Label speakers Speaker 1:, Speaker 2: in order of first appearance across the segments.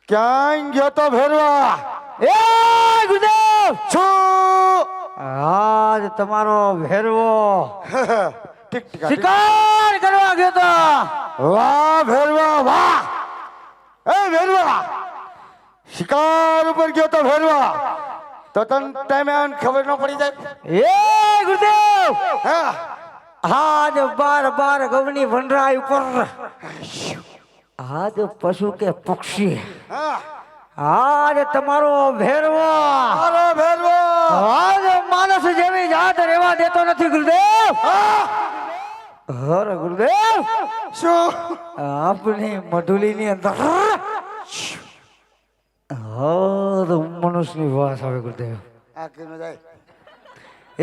Speaker 1: ક્યાં ગયો તો ભેરવા?
Speaker 2: એ ગુરુદેવ
Speaker 1: શું?
Speaker 2: આજ તમારો ભેરવો
Speaker 1: ટીક ટીક
Speaker 2: શિકાર કરવા ગયો તો.
Speaker 1: વાહ ભેરવા વાહ! એ ભેરવા, શિકાર ઉપર ગયો તો ભેરવા, તો તને ટાઈમે ખબર ન પડી જાય?
Speaker 2: એ ગુરુદેવ
Speaker 1: હા
Speaker 2: આજ બાર ગવની વનરાય ઉપર આજ પશુ કે પક્ષી
Speaker 1: હા
Speaker 2: આજ તમારો ભેરવો
Speaker 1: અરે ભેરવા!
Speaker 2: આજ માણસ જેવી જાત રહેવા દેતો નથી ગુરુદેવ. હર ગુરુદેવ
Speaker 1: શું?
Speaker 2: આપણી મઢુલીની અંદર હર મનુષ્યની વાસ આવે ગુરુદેવ.
Speaker 1: આ કેમ જાય?
Speaker 2: એ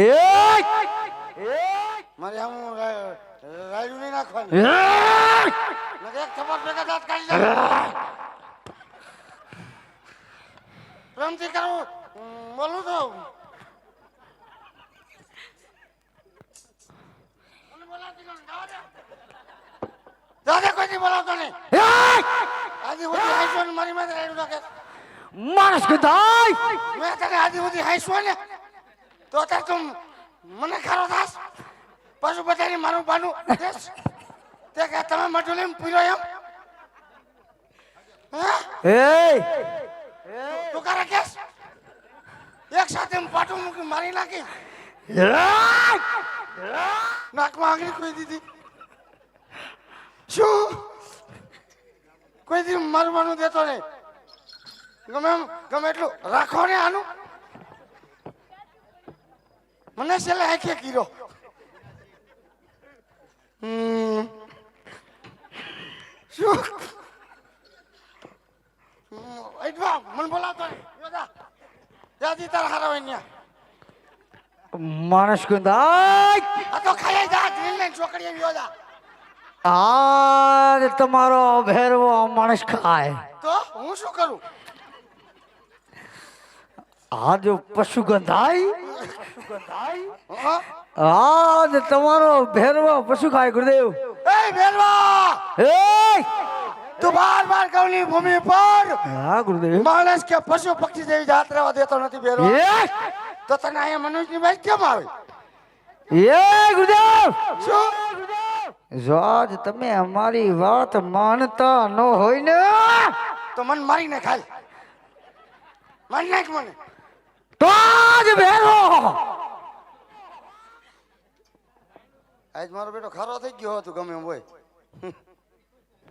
Speaker 1: મારે આમ રાયડું નહીં નાખવાની. નકર એક થપ્પડ ભેગા દાંત કાઢી જાય. પ્રેમથી કરું બોલું તો દાદા કોઈથી બોલાવતો નહીં. આજી સુધી હાઈસો ને મારી માથે રાયડું નાખે.
Speaker 2: માણસ કદાય
Speaker 1: મેં તને આજી સુધી હાઈસો ને તો અત્યારે તું મને ખારો થાસ. પશુ બધાની મારું બાનું દેશ. તે કે તમે મઠું લઈને પીરો એમ? હા?
Speaker 2: એ
Speaker 1: તું કરે કેસ? એક સાથે પાટું મૂકી મારી નાખી, નાકમાં આંગળી ખોઈ દીધી. શું? કોઈ દી મરવાનું દેતો નહીં. ગમે એમ ગમે એટલું રાખો ને આનું. મને છેલ્લે આંખે કીધો. શું? મને બોલાવતો નહીં. યોદા ત્યાંથી તારા હારા હોય ત્યાં.
Speaker 2: માણસ કદાય
Speaker 1: આ તો ખાઈ જા ગ્રીન લાઈન ચોકડી એવી યોદા.
Speaker 2: આજ તમારો ભેરવો માણસ ખાય.
Speaker 1: તો હું શું કરું?
Speaker 2: આજ પશુ ગંધાય
Speaker 1: હા?
Speaker 2: આજ તમારો ભેરવો પશુ ખાય ગુરુદેવ.
Speaker 1: એ ભેરવા,
Speaker 2: એ
Speaker 1: તું બાર કવની ભૂમિ પર
Speaker 2: હા ગુરુદેવ.
Speaker 1: માણસ કે પશુ પક્ષી જેવી જાત રહેવા દેતો નથી ભેરવા. તો તને અહીંયા મનુષ્યની બાઈ કેમ આવે?
Speaker 2: એ ગુરુદેવ
Speaker 1: શું?
Speaker 2: જો આજ તમે અમારી વાત માનતા ન હોય ને
Speaker 1: તો મને મારીને ખાય. મારી નાખ મને.
Speaker 2: તો આજ ભેરવો
Speaker 1: આજ મારો બેટો ખારો થઈ ગયો હતો ગમે એમ હોય.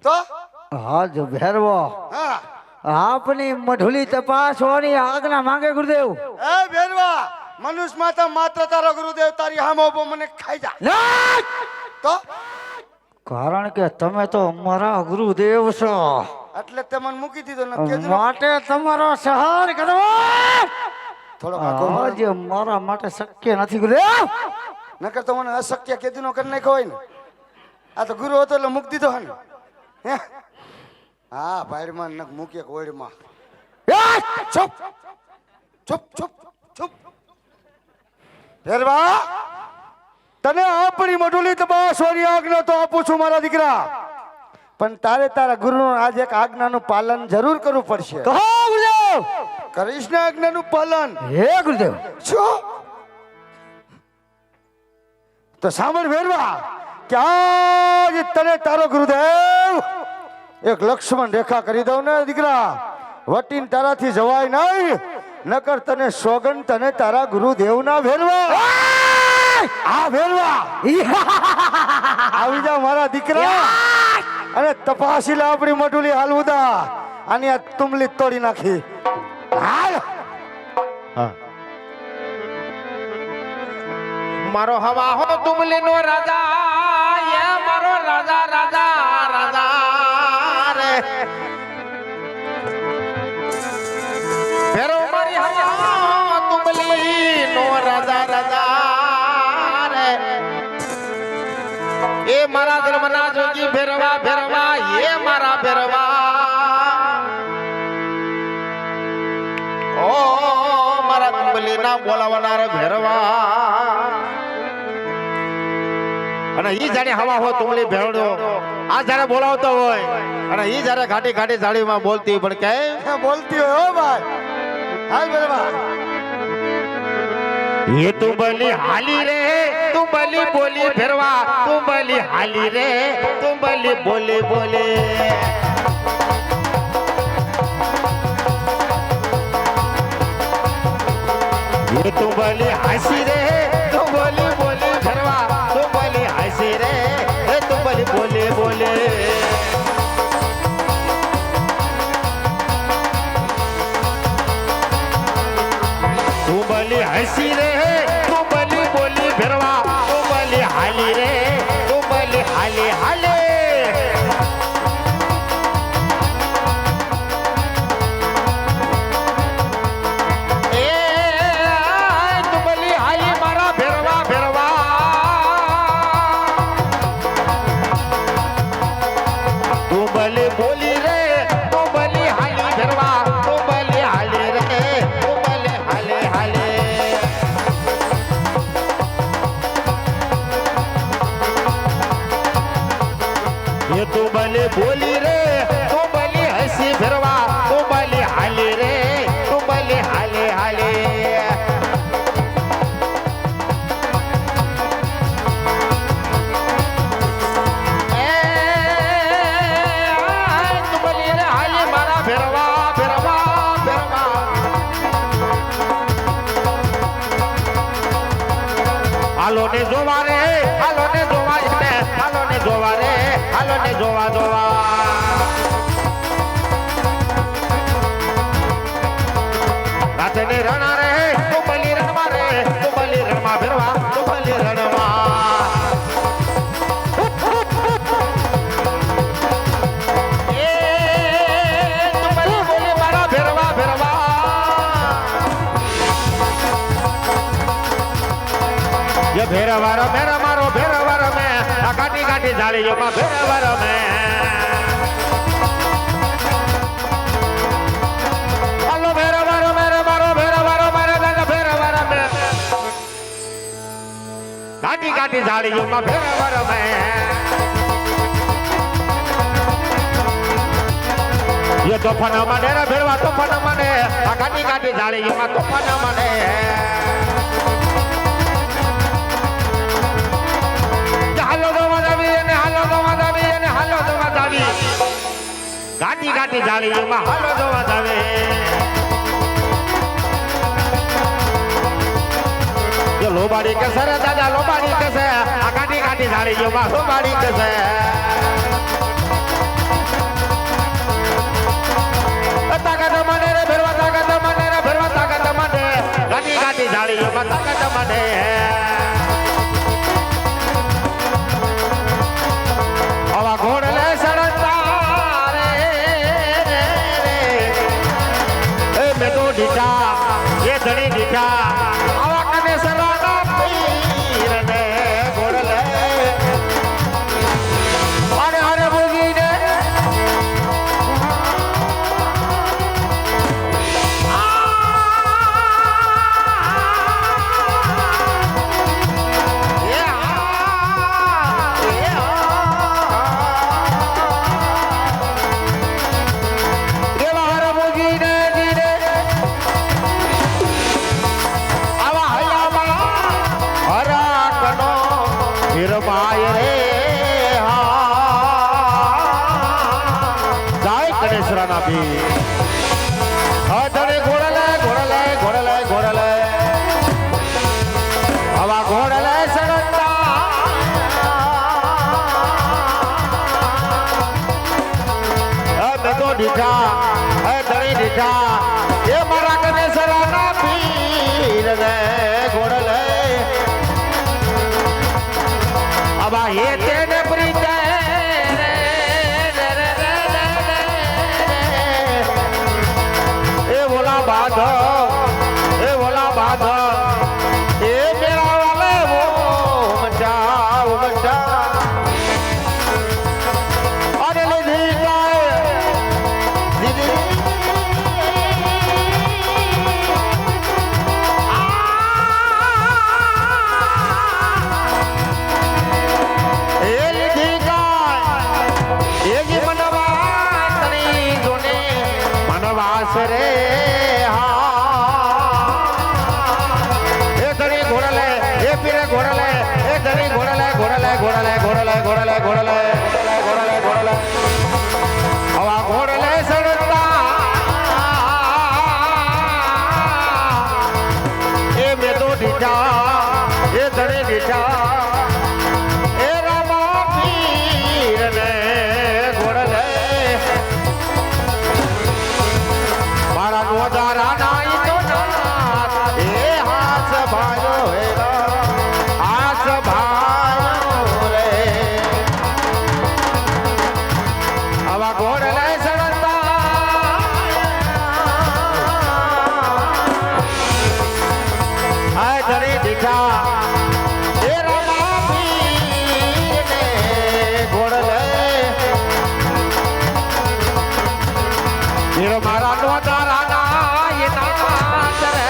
Speaker 1: તો
Speaker 2: આજ ભેરવો
Speaker 1: હા,
Speaker 2: આપની મઢુલી તપાસવાની આજ્ઞા માંગે ગુરુદેવ.
Speaker 1: એ ભેરવા, મનુષ્ય માતા માત્ર તારો ગુરુદેવ તારી હામો ઉભો મને ખાઈ જા.
Speaker 2: ના!
Speaker 1: તો
Speaker 2: કારણ કે તમે તો અમારા ગુરુદેવ છો,
Speaker 1: એટલે તે મને મૂકી દીધો ને કીધું
Speaker 2: માટે તમારો સહાર કરવો
Speaker 1: થોડો આગો
Speaker 2: આજે મારા માટે શક્ય નથી ગુરુદેવ.
Speaker 1: નકર તો મને અશક્ય કેદીનો કરી નાખ્યો હોય ને. આ તો ગુરુ હતો એટલે મૂકી દીધો હે ને. હે? હા ભાઈડમાં નક મૂકીએ કોઈડમાં. ચૂપ ચૂપ ચૂપ ચૂપ. ભેરવા, તને આપણી મઢુલી તપાસવાની આજ્ઞા તો આપું છું મારા દીકરા, પણ તારે તારા ગુરુનો આજ એક આજ્ઞાનું પાલન જરૂર કરવું પડશે.
Speaker 2: કહો ગુરુદેવ.
Speaker 1: કરીશ ને આજ્ઞાનું પાલન?
Speaker 2: હે ગુરુદેવ.
Speaker 1: શું? તો સાંભળ ભેરવા, કે આજ તને તારો ગુરુદેવ એક લક્ષ્મણ રેખા કરી દઉં ને દીકરા, વટીને તારાથી જવાય નહીં. નકર તને સોગન તને તારા ગુરુદેવ ના ભેરવા. આ ભેરવા આવી જા મારા દીકરા, અને તપાસી લે આપણી મઢુલી હાલવુદા. આની આ તુમલી તોડી નાખી. હાલ.
Speaker 3: મારો હવા હો તુમલી નો રાજા, એ મારો રાજા રાજા રાજા રે. ફેરો મારી હવા તુમલી નો રાજા રાજા રે. એ મારા ધર્મના જોગી ભેરવા ભેરવા, એ મારા ભેરવા. ઓ મારા તુમલી ના બોલાવનાર ભેરવા. અને ઈ જાણે હવા હો તુમલી ભેરડો આ જ્યારે બોલાવતો હોય અને ઈ જ્યારે ઘાટી ઘાટી ઝાડીમાં બોલતી હોય, પણ કેમ
Speaker 1: બોલતી હોય હો ભાઈ. હાલ બરાબર.
Speaker 3: ये तू बली हाली रे तू बली बोली फिरवा तू बली हाली रे तू बली बोली बोले ये तू बली हंसी रे तू बोली बोली फिरवा तू बली हंसी रे तू बली बोले बोले तू बली हंसी रे तू बली बोली फिरवा तू बली हाली रे तू बली हाली हाले ए तू बली हाली मारा फिरवा फिरवा तू बली बोली रे तू बली हाली फिरवा तू बली हाली रे तू बली हाले हाले ये तू बली बोली रे तू बली हंसी फिरवा तू बली हाले रे तू बली हाले हाले तू बली रे हाले मारा फिरवा फिरवा फिरवा हालो ने जोवा रे हालो ने जोवा इतने हालो ने जोवा रे हालो ने जोवा जोवा रात ने रणा रे तू बली रणमा रे तू बली रणमा फिरवा तू बली रणमा ए तू बली बोली मारा फिरवा फिरवा ये भेरवर मेरा मारो भेरवर में काटी काटी झाड़ियों में भेरवर में हेलो भेरवर मेरे मारो भेरवर मेरे दादा भेरवर में काटी काटी झाड़ियों में भेरवर में ये तोफान मने रे भेरवा तोफान मने काटी काटी झाड़ियों में तोफान मने गाटी गाटी जाली में हालो दवा जावे जो लोबाड़ी के सर दादा लोबाड़ी के से गाटी गाटी जाली में लोबाड़ी के से ताकत मने रे फिरवा ताकत मने रे फिरवा ताकत मने गाटी गाटी जाली में ताकत मने हवा घोड़ ले सड़ता ડીઠા એ ધણી ડીઠા આવા કને સરાના પીર ને ગોળલે અરે હરે ભોગી ને માય રે જાય કનેશ્વરા ના ભી ધણે ઘોડલે ઘોડલે ઘોડલે ઘોડલે હવા ઘોડલે સડતા મેં તો દીઠા ધણી દીઠા એ મારા કનેશ્વરા ના પીર રે ઘોડલે अब ये तेरे प्रीत ए बोला बाधो ए बोला बाधो ए मेरा वाले वो मचा अरे ले दीदी દીઠા એ ધરે દીઠા એ રામા પીર ને ઘોડલે મારા નોજારા નાઈ તો નાથ એ હાથ ભાયો હેરા હાથ ભાયો રે આવા ઘોડલે સડતા આય ધરે દીઠા એ રામા પીર ને ઘોડલે હીરો મારા નોજારા નાઈ નાથ રે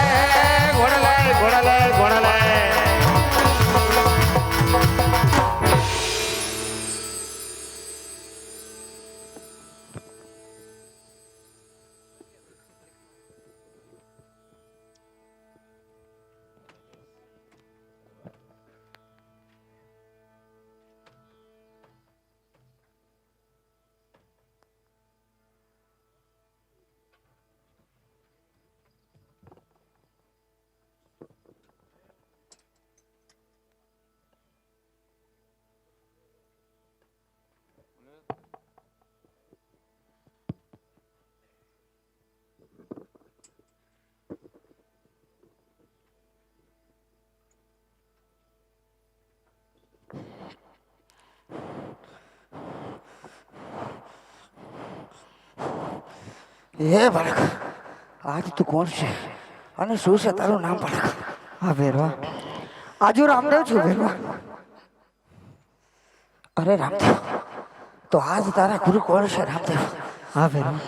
Speaker 3: ઘોડલે ઘોડલે ઘોડલે
Speaker 2: હે બાળક, આજ તું કોણ છે અને શું છે તારું નામ બાળક? હા ભેરવા, આજુ રામદેવ છું ભેરવા. અરે રામદેવ, તો આજ તારા ગુરુ કોણ છે રામદેવ? હા ભેરવા,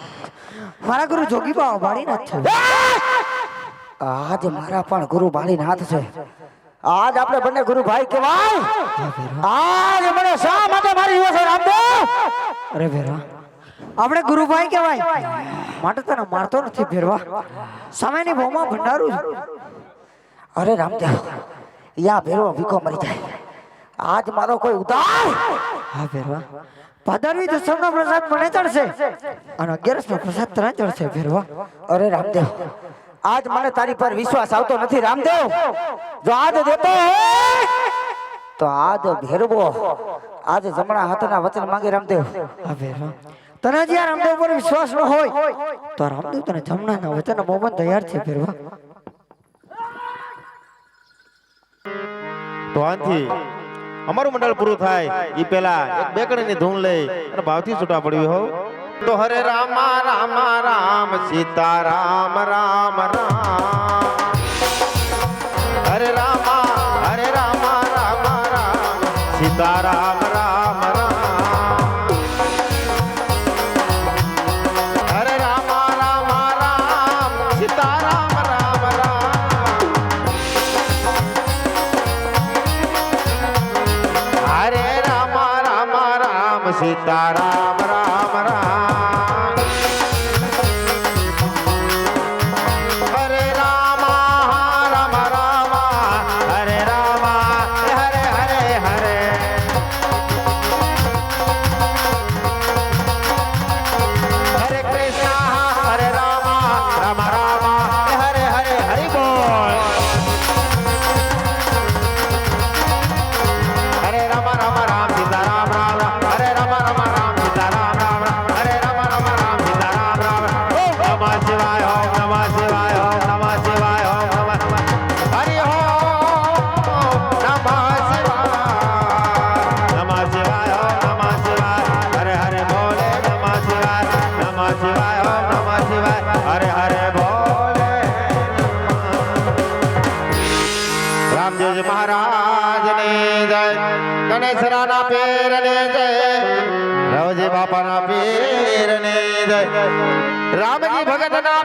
Speaker 2: મારા ગુરુ જોગીબા બાળીનાથ છે. આજ મારા પણ ગુરુ બાળીનાથ છે. આજ આપણે બંને ગુરુ ભાઈ કહેવાય. આજ મને શા માટે મારી રહ્યો છે રામદેવ? અરે ભેરવા, આપણે ગુરુભાઈ કહેવાય માટે તને મારતો નથી ભેરવા. સમયની ભોમાં ભંડારું છું. અરે રામદેવ, યા ભેરવા ભીખો મરી જાય. આજ મારો કોઈ ઉતાર. હા ભેરવા, ભાદરવી દસમનો પ્રસાદ મને ચડશે અને 11નો પ્રસાદ તને ચડશે ભેરવા. અરે રામદેવ, આજ મને તારી પર વિશ્વાસ આવતો નથી રામદેવ. જો આજ દેતો હોય તો આજ ભેરવો આજ જમણા હાથના વચન માંગે રામદેવ. હા ભેરવા, તને જે રામદેવ પર વિશ્વાસ ન હોય તો રામદેવ તને જમણાના વચન મોમન તૈયાર છે ભેરવા.
Speaker 3: તો આથી અમારું મંડળ પૂરું થાય એ પેલા એક બેકડીની ધૂન લઈ અને ભાવથી છૂટા પડ્યું હોવ તો હરે રામા રામા રામ સીતા રામ રામ રામ હરે રામા રામા રામ સીતા રામ રામ રામ હરે રામા રામ સીતા રામ રામ રામ હરે રામા રામ સીતા રામ રામ રામ હરે રામા રામ રામ હરે રામા હરે હરે હરે હરે કૃષ્ણ હરે રામા રામ રામ હરે હરે હરિ બોલ હરે રામા રામ સીતા રામ રામ હરે રામા રામ સીતા રામ રામ હરે રામા રામ સીતા રામ રામ ઓમ નમઃ શિવાય ઓમ નમઃ શિવાય ઓમ નમઃ શિવાય ઓમ નમઃ હરિ ઓમ નમઃ શિવાય ઓમ નમઃ શિવાય હરે હરે બોલે નમઃ શિવાય ઓમ નમઃ શિવાય હરે હરે બોલે રામદેવજી મહારાજની જય ગણેશરાના પીરની જય રવજી બાપાના પીરની જય રામજી ભગતના